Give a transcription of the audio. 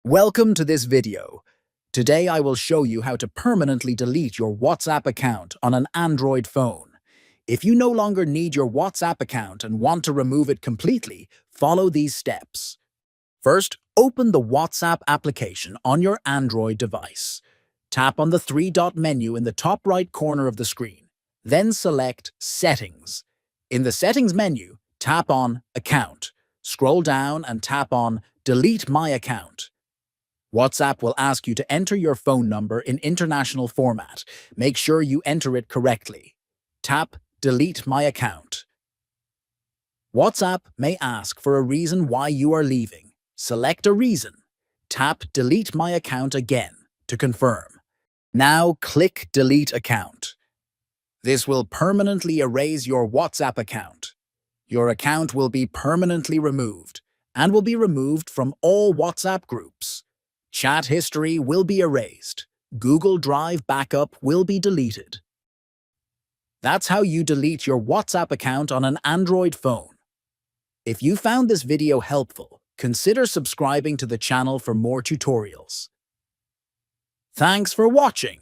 Welcome to this video. Today I will show you how to permanently delete your WhatsApp account on an Android phone. If you no longer need your WhatsApp account and want to remove it completely, follow these steps. First, open the WhatsApp application on your Android device. Tap on the three-dot menu in the top right corner of the screen. Then select Settings. In the Settings menu, tap on Account. Scroll down and tap on Delete My Account. WhatsApp will ask you to enter your phone number in international format. Make sure you enter it correctly. Tap Delete My Account. WhatsApp may ask for a reason why you are leaving. Select a reason. Tap Delete My Account again to confirm. Now click Delete Account. This will permanently erase your WhatsApp account. Your account will be permanently removed and will be removed from all WhatsApp groups. Chat history will be erased. Google Drive backup will be deleted. That's how you delete your WhatsApp account on an Android phone. If you found this video helpful, consider subscribing to the channel for more tutorials. Thanks for watching.